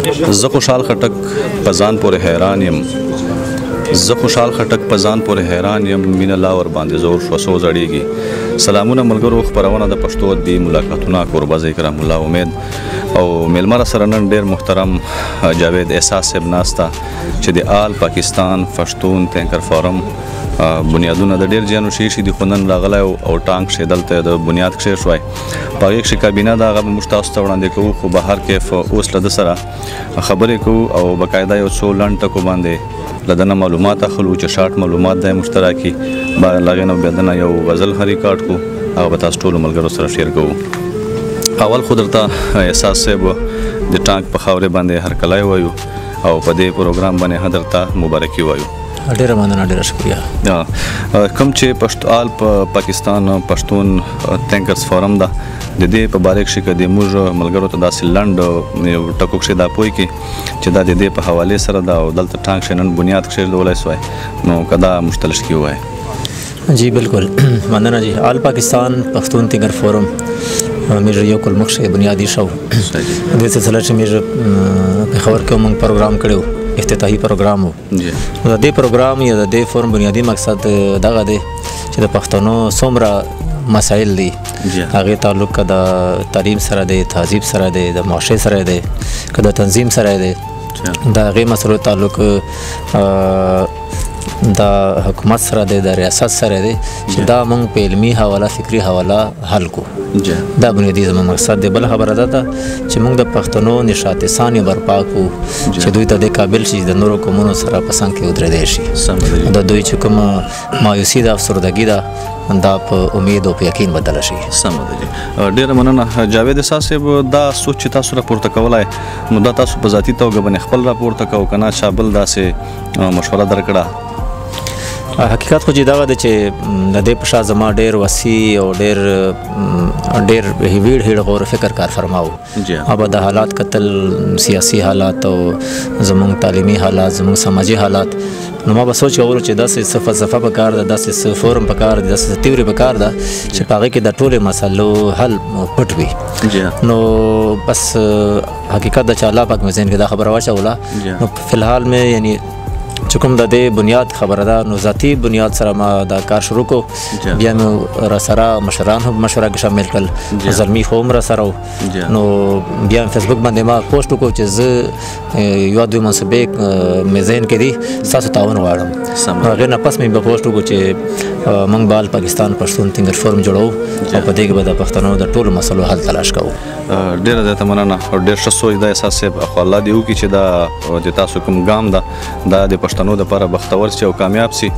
زه خوشحال خټک په ځان پورې حیران یم مینه لا ور باندې زور شو سو زړیږي. سلامونه ملګرو، خبرونه د پښتو ادبي ملاقاتونه کوربه ذکر الله امید او میلمه سره نن ډیر محترم جاوید احساس صاحب ناستا چې د آل پاکستان پښتون تینکر فورم بنیادونه د ډیر جنو شي د خنن راغلی او ټانک شه دلته د بنیاد کښې شوی پاګه چې کابینه دا غو مشتاق وړاندې کوو خو بهر کې اوس له سره خبرې کوو او بقاعده یو څو لنډ ټکو باندې لدنه معلومات اخلو چې شارټ معلومات د مشترکي لاغینو بدنه یو غزل ریکارډ کو او به تاسو ټول ملګرو سره شیر کوو. اول خو درته احساس صاحب د ټانک په خاورې باندې هر کلای وایو او په دې پروګرام باندې حضرت مبارکي وایو. ډیره مننه، ډیره شکریہ. کوم چې پښتون پاکستان پښتون تینکرز فورم دا د دې په باره کې د موږ ملګرو ته داسې لنډ ټکو کښې دا پوي کې چې دا د دې په حوالې سره دا او دلته ټانک شنن بنیاد کښېږدولی سوی نو کدا مشتلش کی وای. جی بالکل مننه جی. آل پاکستان پښتون تینکر فورم میرے یو کل مخ بنیادی شو د سلسله چې میرے پېښور کې موږ پروګرام کړو، افتتاحي پروګرام و. د دې پروګرام یا د دې فورم بنیادی مقصد دغه دی چې د پښتنو څومره مسایل دي هغه تعلق د تعلیم سره دی، تهذیب سره دی، د معاشره سره دی، د تنظیم سره دی، د هغې مسلو تعلق د حکومت سره دی، د ریاست سره دی چې دا موږ په علمي حواله فکري حواله حل کو. دا بنیادی زموږ مقصد دی. بل خبره ده چې موږ د پښتنو نشاط ثاني برپا کو چې دوی ته د قابل شي د نورو قومونو سره په څنګ کې ودرېدی شي. د دوی چې کومه مایوسي ده، افسردګي ده، دا په امید او په یقین بدله شي. سمه ده جی. ډېره مننه جاوید احساس صاحب. دا سوچ چې تاسو راپورته کولای نو دا تاسو په ذاتي توګه باندې خپل راپورته کوو که نه چا بل داسې مشوره درکړه؟ حقیقت خو چې دغه ده چې د دې په شا زما ډېر وسیع او ډېر هیویډ غور فکر کار فرماو. اب د حالات کتل، سیاسي حالات او زموږ تعلیمي حالات، زموږ سماجي حالات، نو ما به سوچ کولو چې داسې صفه په کار ده، داسې فورم په کار ده، داسې تیوري په کار ده چې په هغې کې د ټولې مسلو حل پټ وي. نو بس حقیقت د چې الله پاک مې ذهن کې دا خبره واچوله نو فلحال مې یعنی چې کوم د دې بنیاد خبره ده نو ذاتي بنیاد سره ما دا کار شروع کو. بیا مې را سره مشران هم مشوره کې شامل کړل، زلمي خو هم را سره و. نو بیا مې فیسبوک باندې ما پوسټ وکړو چې زه یو دوی منصبې مې ذهن کې دي، ستاسو تعاون غواړم. هغې نه پس مې بیا پوسټ وکړو چې موږ به آل پاکستان پښتون تینکر فورم جوړو او په دې کې به د پښتنو د ټولو مسلو حل تلاش کوو. ډېره زیاته مننه او ډېر ښه سوچ ده احساس صاحب. خو الله دې وکړي چې دا د تاسو کوم ګام ده دا د پښتنو دپاره بختور شي او کامیاب شي.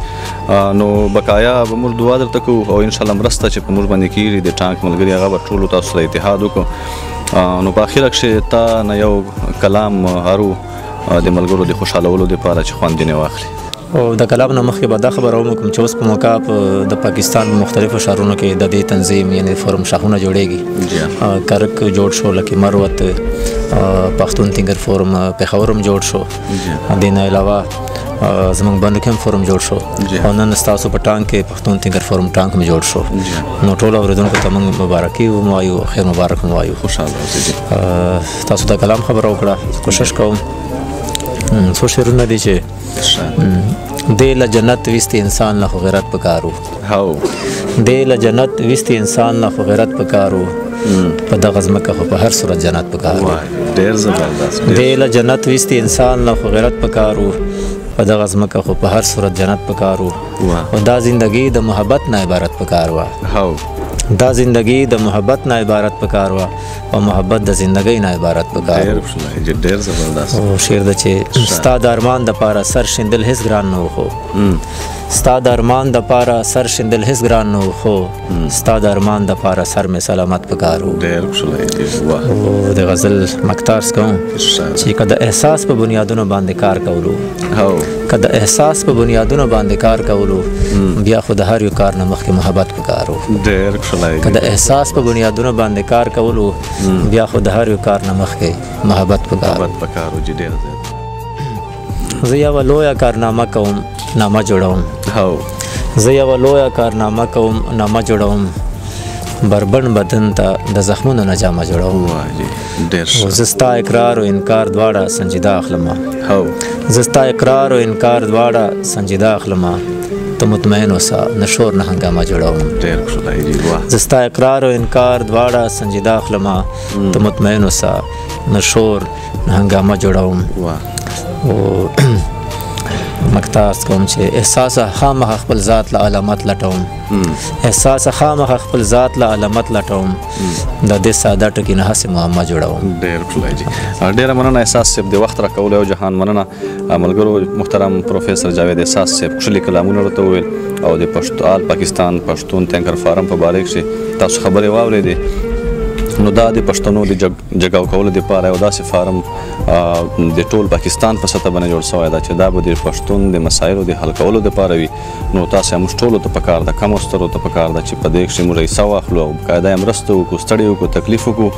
نو بقایا به موږ دعا درته کوو او انشاءالله مرسته چې په موږ باندې کېږي د ټانک ملګري هغه به ټولو تاسو سره اتحاد وکړو. نو په اخره کښې تا نه یو کلام هرو د ملګرو د خوشحالولو دپاره چې خوندینې واخلي. او د کلام نه مخکې به دا خبره وکړم چې اوس په موقع د پاکستان مختلفو ښارونو کې د دې تنظیم یعنې فورم شاخونه جوړېږي. کرک جوړ شو، لکه مروت پښتون تینکر فورم پېښور هم جوړ شو. دې نه علاوه زموږ بندو کې هم فورم جوړ شو او نن ستاسو په ټانک کې پښتون تینکر فورم ټانک هم جوړ شو. نو ټولو اورېدونکو ته موږ مبارکي هم وایو، خیر مبارک هم وایو. خوشحاله اوسئ. تاسو د کلام خبره وکړه، کوشش کوم څو شعرونه دي چې دې له جنت ویستې انسان له خو غیرت پکارو، دې له جنت ویستې انسان له خو غیرت پکارو، په دغه ځمکه خو په هر صورت جنت پکارو. ډېر زبردست. دې له جنت ویستې انسان له خو غیرت پکارو، په دغه ځمکه خو په هر صورت جنت پکارو. او دا زندگی د محبت نه عبارت پکار وه، دا زندگی د محبت نه عبارت پکار وه او محبت د زندګۍ نه عبارت پکار وه. ډېر زبردست. او شعر ده چې ستا د ارمان دپاره سر شیندل هېڅ ګران نه و، خو ستا د ارمان دپاره سر شیندل هېڅ ګران نه و، خو ستا د ارمان دپاره سر مې سلامت پکار و. او د غزل مقطع کوم چې که د احساس په بنیادونو باندې کار کولو، که د احساس په بنیادونو باندې کار کولو بیا خو د هر یو کار نه مخکې محبت پکار و. که د احساس په بنیادونو باندې کار کولو بیا خو د هر یو کار نه مخکې محبت پکار و. زه یوه لویه کارنامه کوم، نامه جوړوم. زه یوه لویه کارنامه کوم، نامه جوړوم، بربند بدن ته د زخمونو نه جامه جوړوم. ډېر زه ستا اقرار او انکار دواړه سنجیده اخلمه. زه ستا اقرار او انکار دواړه سنجیده اخلمه. ته مطمئن اوسه نه شور نه هنګامه جوړوم. ډېر خدای دې واه. زه ستا اقرار او انکار دواړه سنجیده اخلمه. ته مطمئن اوسه نه شور نه هنګامه جوړوم. او مکتاز کوم چې احساس خامخ خپل ذات له علامت لټوم. احساس خامخ خپل ذات له علامت لټوم. د دې ساده ټکي نه هسې معما جوړوم. ډېر خدای دې. ډېره مننه احساس صاحب د وخت راکولو او جهان مننه. ملګرو محترم پروفیسر جاوید احساس صاحب ښکلي کلامونه راته وویل او د پښتو پاکستان پښتون تینکر فارم په باره کښې تاسو خبرې واورېدې. نو دا د پښتنو د جګاو کولو دپاره یو داسې فارم د ټول پاکستان په سطح باندې جوړ شوی ده چې دا به د پښتون د مسایلو د حل کولو دپاره وي. نو تاسې موږ ټولو ته پکار ده، کمو سترو ته پکار ده چې په دې کښې موږ حصه واخلو او باقاعده یې مرسته وکړو، ستړی وکړو، تکلیف وکړو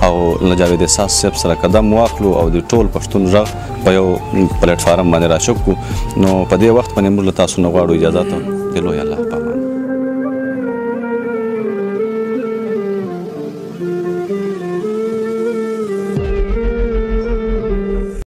او له جاوید احساس صاحب سره قدم واخلو او د ټول پښتون غږ په یو پلیټ فارم باندې راشک کړو. نو په دې وخت باندې موږ له تاسو نه غواړو اجازه ته د لوی الله.